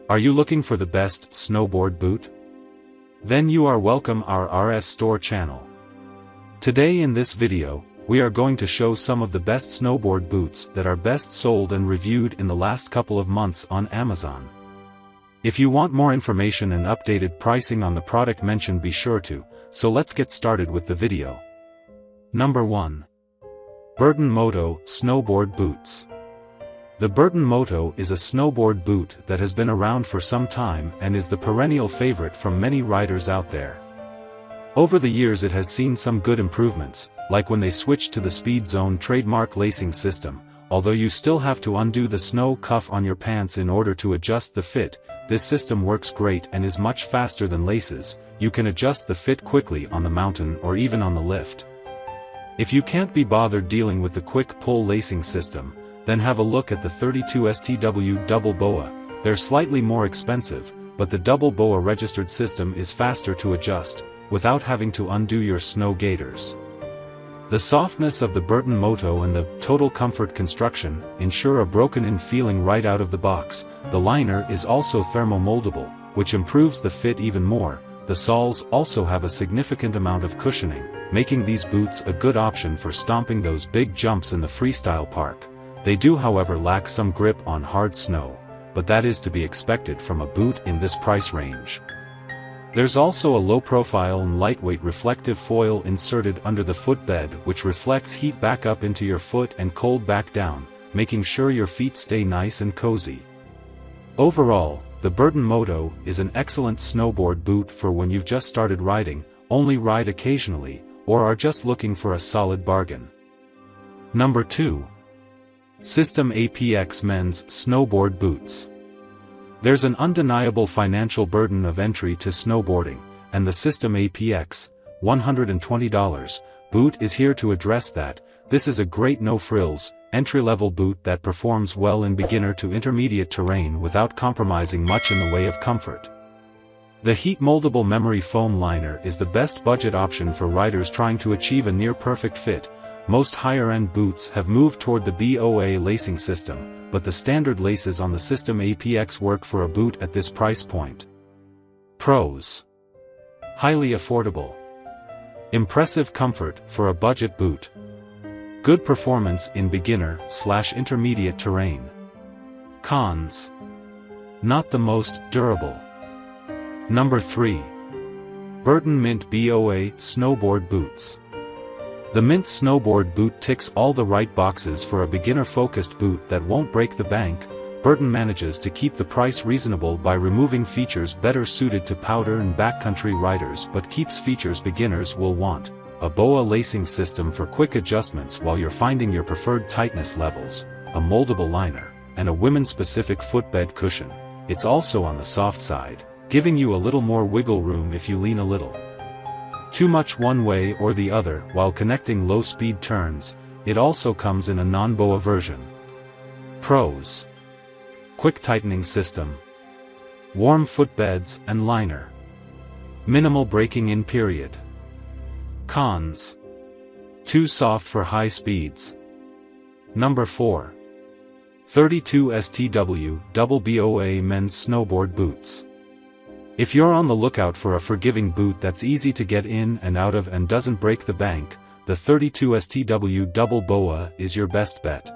Are you looking for the best snowboard boot? Then you are welcome our RS Store channel. Today in this video, we are going to show some of the best snowboard boots that are best sold and reviewed in the last couple of months on Amazon. If you want more information and updated pricing on the product mentioned, be sure to, so let's get started with the video. Number 1. Burton Moto Snowboard Boots. The Burton Moto is a snowboard boot that has been around for some time and is the perennial favorite from many riders out there. Over the years it has seen some good improvements, like when they switched to the Speed Zone trademark lacing system. Although you still have to undo the snow cuff on your pants in order to adjust the fit, this system works great and is much faster than laces. You can adjust the fit quickly on the mountain or even on the lift. If you can't be bothered dealing with the quick pull lacing system, then have a look at the 32 STW double boa. They're slightly more expensive, but the double boa registered system is faster to adjust, without having to undo your snow gaiters. The softness of the Burton Moto and the total comfort construction ensure a broken-in feeling right out of the box. The liner is also thermomoldable, which improves the fit even more. The soles also have a significant amount of cushioning, making these boots a good option for stomping those big jumps in the freestyle park. They do however lack some grip on hard snow, but that is to be expected from a boot in this price range. There's also a low-profile and lightweight reflective foil inserted under the footbed which reflects heat back up into your foot and cold back down, making sure your feet stay nice and cozy. Overall, the Burton Moto is an excellent snowboard boot for when you've just started riding, only ride occasionally, or are just looking for a solid bargain. Number 2. System APX Men's Snowboard Boots. There's an undeniable financial burden of entry to snowboarding, and the System APX, $120, boot is here to address that. This is a great no-frills, entry-level boot that performs well in beginner to intermediate terrain without compromising much in the way of comfort. The heat-moldable memory foam liner is the best budget option for riders trying to achieve a near-perfect fit. Most higher-end boots have moved toward the BOA lacing system, but the standard laces on the System APX work for a boot at this price point. Pros: highly affordable. Impressive comfort for a budget boot. Good performance in beginner/intermediate terrain. Cons: not the most durable. Number 3. Burton Mint BOA Snowboard Boots. The Mint snowboard boot ticks all the right boxes for a beginner-focused boot that won't break the bank. Burton manages to keep the price reasonable by removing features better suited to powder and backcountry riders but keeps features beginners will want. A BOA lacing system for quick adjustments while you're finding your preferred tightness levels, a moldable liner, and a women-specific footbed cushion. It's also on the soft side, giving you a little more wiggle room if you lean a little too much one way or the other while connecting low-speed turns. It also comes in a non-BOA version. Pros: quick tightening system, warm footbeds and liner, minimal breaking-in period. Cons: too soft for high speeds. Number 4. 32 STW Double BOA Men's Snowboard Boots. If you're on the lookout for a forgiving boot that's easy to get in and out of and doesn't break the bank, the 32 STW Double BOA is your best bet.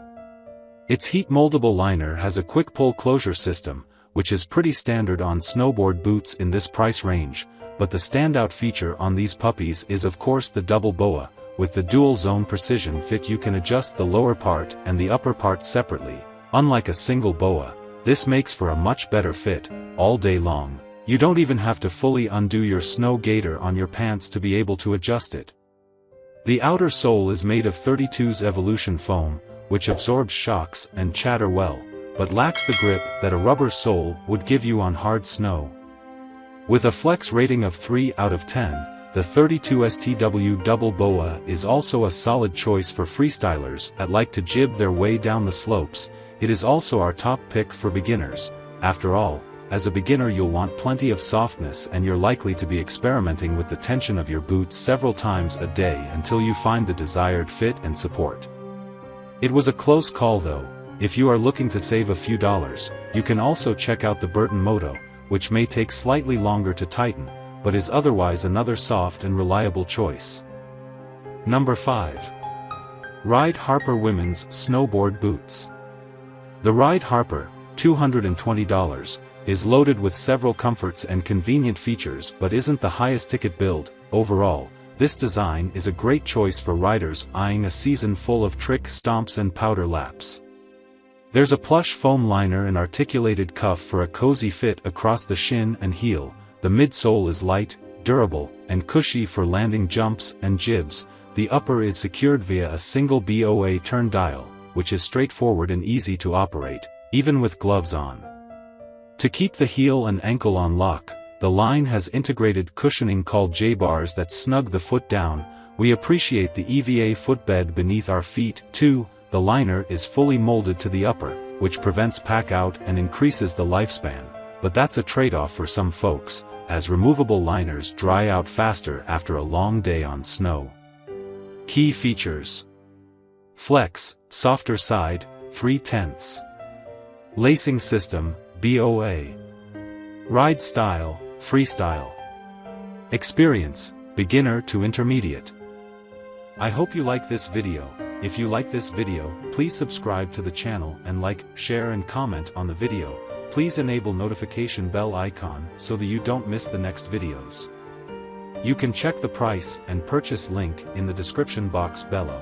Its heat-moldable liner has a quick pull closure system, which is pretty standard on snowboard boots in this price range, but the standout feature on these puppies is of course the double BOA. With the dual-zone precision fit you can adjust the lower part and the upper part separately. Unlike a single BOA, this makes for a much better fit, all day long. You don't even have to fully undo your snow gaiter on your pants to be able to adjust it. The outer sole is made of 32's Evolution foam, which absorbs shocks and chatter well, but lacks the grip that a rubber sole would give you on hard snow. With a flex rating of 3 out of 10, the 32 STW Double BOA is also a solid choice for freestylers that like to jib their way down the slopes. It is also our top pick for beginners. After all, as a beginner you'll want plenty of softness and you're likely to be experimenting with the tension of your boots several times a day until you find the desired fit and support. It was a close call though. If you are looking to save a few dollars, you can also check out the Burton Moto, which may take slightly longer to tighten, but is otherwise another soft and reliable choice. Number 5. Ride Harper Women's Snowboard Boots. The Ride Harper, $220, is loaded with several comforts and convenient features but isn't the highest ticket build. Overall, this design is a great choice for riders eyeing a season full of trick stomps and powder laps. There's a plush foam liner and articulated cuff for a cozy fit across the shin and heel. The midsole is light, durable, and cushy for landing jumps and jibs. The upper is secured via a single BOA turn dial, which is straightforward and easy to operate, even with gloves on. To keep the heel and ankle on lock, the line has integrated cushioning called J-bars that snug the foot down. We appreciate the EVA footbed beneath our feet, too. The liner is fully molded to the upper, which prevents pack-out and increases the lifespan, but that's a trade-off for some folks, as removable liners dry out faster after a long day on snow. Key features: Flex, softer side, 3/10. Lacing system, BOA. Ride style, freestyle. Experience, beginner to intermediate. I hope you like this video. If you like this video, please subscribe to the channel and like, share and comment on the video. Please enable notification bell icon so that you don't miss the next videos. You can check the price and purchase link in the description box below.